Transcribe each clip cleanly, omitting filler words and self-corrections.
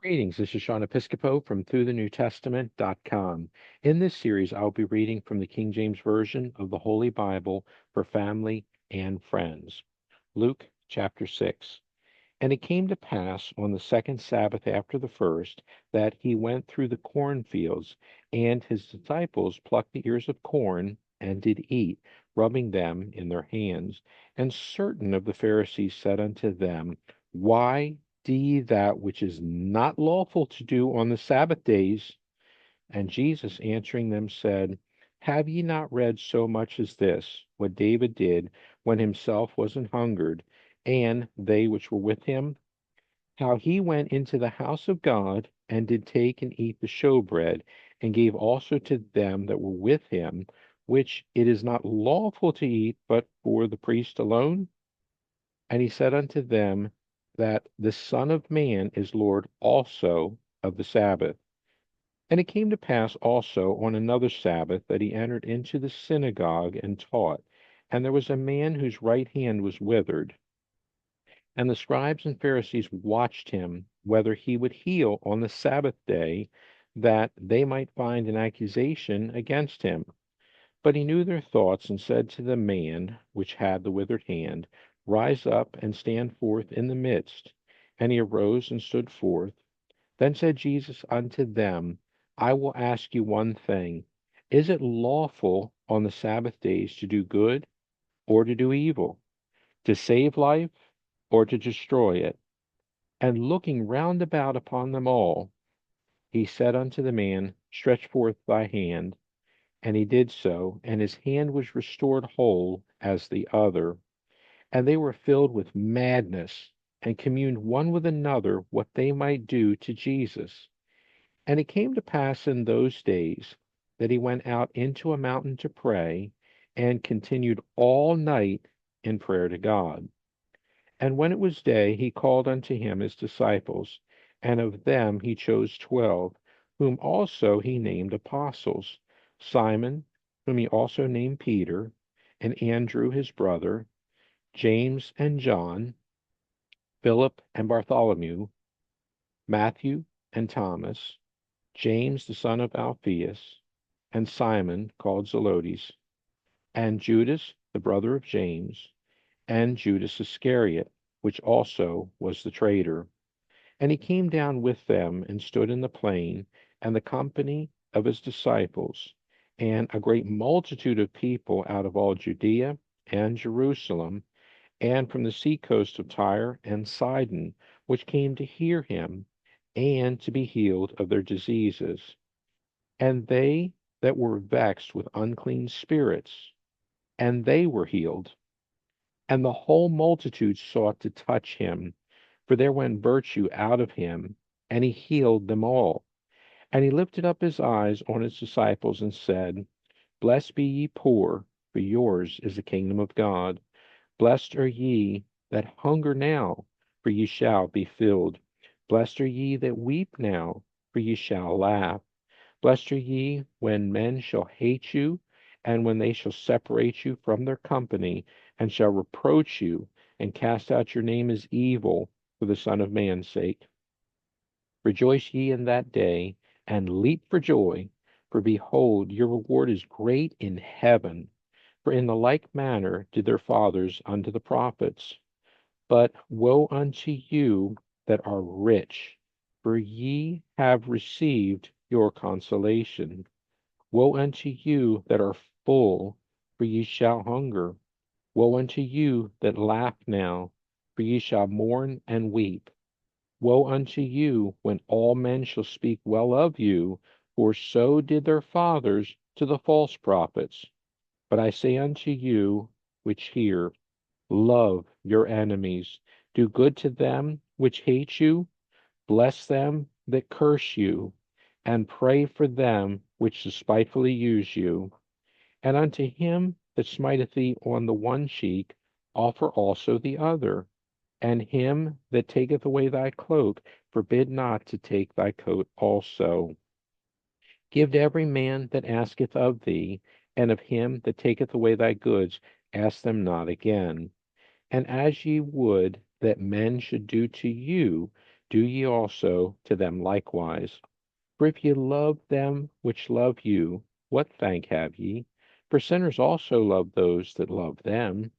Greetings, this is Sean Episcopo from ThroughTheNewTestament.com. In this series, I'll be reading from the King James Version of the Holy Bible for family and friends. Luke chapter 6. And it came to pass on the second Sabbath after the first that he went through the cornfields, and his disciples plucked the ears of corn and did eat, rubbing them in their hands. And certain of the Pharisees said unto them, Why do ye that which is not lawful to do on the Sabbath days? And Jesus answering them said, Have ye not read so much as this, what David did when himself was an hungered, and they which were with him, how he went into the house of God, and did take and eat the showbread, and gave also to them that were with him, which it is not lawful to eat, but for the priest alone? And he said unto them, that the Son of Man is Lord also of the Sabbath. And it came to pass also on another Sabbath that he entered into the synagogue and taught. And there was a man whose right hand was withered. And the scribes and Pharisees watched him, whether he would heal on the Sabbath day, that they might find an accusation against him. But he knew their thoughts, and said to the man which had the withered hand, Rise up and stand forth in the midst. And he arose and stood forth. Then said Jesus unto them, I will ask you one thing. Is it lawful on the Sabbath days to do good or to do evil, to save life or to destroy it? And looking round about upon them all, he said unto the man, Stretch forth thy hand. And he did so, and his hand was restored whole as the other. And they were filled with madness, and communed one with another what they might do to Jesus. And it came to pass in those days that he went out into a mountain to pray, and continued all night in prayer to God. And when it was day, he called unto him his disciples, and of them he chose 12, whom also he named apostles: Simon, whom he also named Peter, and Andrew his brother, James and John, Philip and Bartholomew, Matthew and Thomas, James the son of Alphaeus, and Simon called Zelotes, and Judas the brother of James, and Judas Iscariot, which also was the traitor. And he came down with them, and stood in the plain, and the company of his disciples, and a great multitude of people out of all Judea and Jerusalem, and from the sea coast of Tyre and Sidon, which came to hear him, and to be healed of their diseases. And they that were vexed with unclean spirits, and they were healed. And the whole multitude sought to touch him, for there went virtue out of him, and he healed them all. And he lifted up his eyes on his disciples, and said, Blessed be ye poor, for yours is the kingdom of God. Blessed are ye that hunger now, for ye shall be filled. Blessed are ye that weep now, for ye shall laugh. Blessed are ye when men shall hate you, and when they shall separate you from their company, and shall reproach you, and cast out your name as evil for the Son of Man's sake. Rejoice ye in that day, and leap for joy, for behold, your reward is great in heaven. For in the like manner did their fathers unto the prophets. But woe unto you that are rich, for ye have received your consolation. Woe unto you that are full, for ye shall hunger. Woe unto you that laugh now, for ye shall mourn and weep. Woe unto you when all men shall speak well of you, for so did their fathers to the false prophets. But I say unto you which hear, love your enemies, do good to them which hate you, bless them that curse you, and pray for them which despitefully use you. And unto him that smiteth thee on the one cheek, offer also the other. And him that taketh away thy cloak, forbid not to take thy coat also. Give to every man that asketh of thee, and of him that taketh away thy goods, ask them not again. And as ye would that men should do to you, do ye also to them likewise. For if ye love them which love you, what thank have ye? For sinners also love those that love them.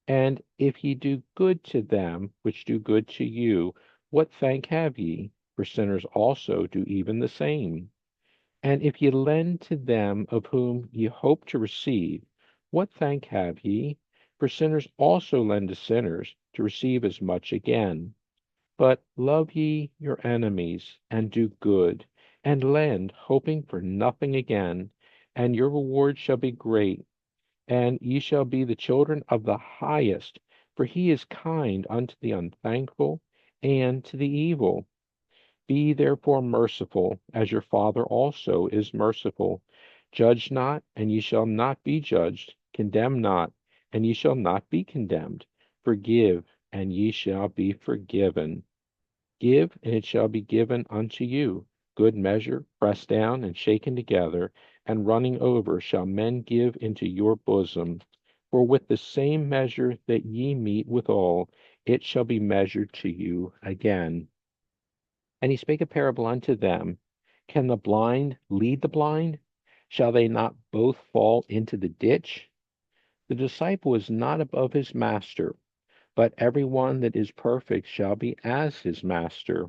And if ye do good to them which do good to you, what thank have ye? For sinners also do even the same. And if ye lend to them of whom ye hope to receive, what thank have ye? For sinners also lend to sinners to receive as much again. But love ye your enemies, and do good, and lend, hoping for nothing again, and your reward shall be great, and ye shall be the children of the highest, for he is kind unto the unthankful and to the evil. Be therefore merciful, as your Father also is merciful. Judge not, and ye shall not be judged. Condemn not, and ye shall not be condemned. Forgive, and ye shall be forgiven. Give, and it shall be given unto you. Good measure, pressed down and shaken together, and running over, shall men give into your bosom. For with the same measure that ye meet withal, it shall be measured to you again. And he spake a parable unto them. Can the blind lead the blind? Shall they not both fall into the ditch? The disciple is not above his master, but every one that is perfect shall be as his master.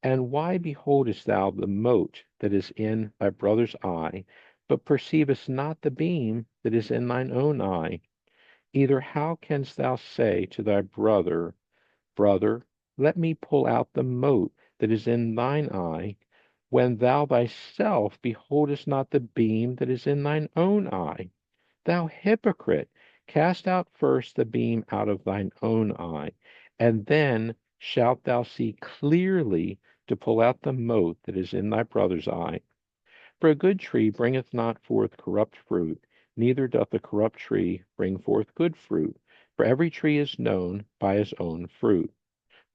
And why beholdest thou the mote that is in thy brother's eye, but perceivest not the beam that is in thine own eye? Either how canst thou say to thy brother, Brother, let me pull out the mote that is in thine eye, when thou thyself beholdest not the beam that is in thine own eye? Thou hypocrite, cast out first the beam out of thine own eye, and then shalt thou see clearly to pull out the mote that is in thy brother's eye. For a good tree bringeth not forth corrupt fruit, neither doth a corrupt tree bring forth good fruit. For every tree is known by his own fruit.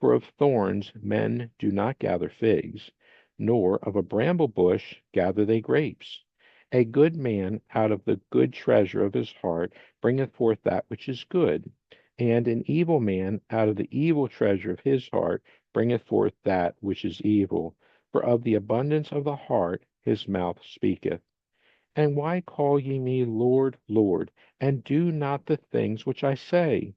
For of thorns men do not gather figs, nor of a bramble bush gather they grapes. A good man out of the good treasure of his heart bringeth forth that which is good, and an evil man out of the evil treasure of his heart bringeth forth that which is evil. For of the abundance of the heart his mouth speaketh. And why call ye me Lord, Lord, and do not the things which I say?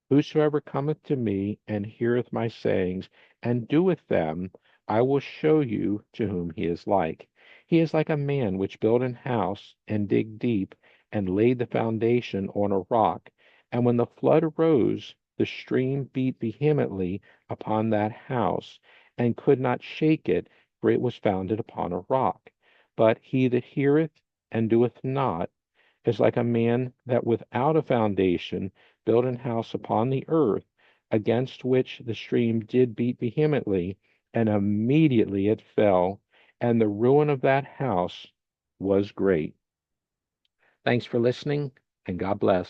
Whosoever cometh to me and heareth my sayings and doeth them, I will show you to whom he is like. He is like a man which built an house and digged deep and laid the foundation on a rock. And when the flood arose, the stream beat vehemently upon that house and could not shake it, for it was founded upon a rock. But he that heareth and doeth not is like a man that without a foundation built an house upon the earth, against which the stream did beat vehemently, and immediately it fell, and the ruin of that house was great. Thanks for listening, and God bless.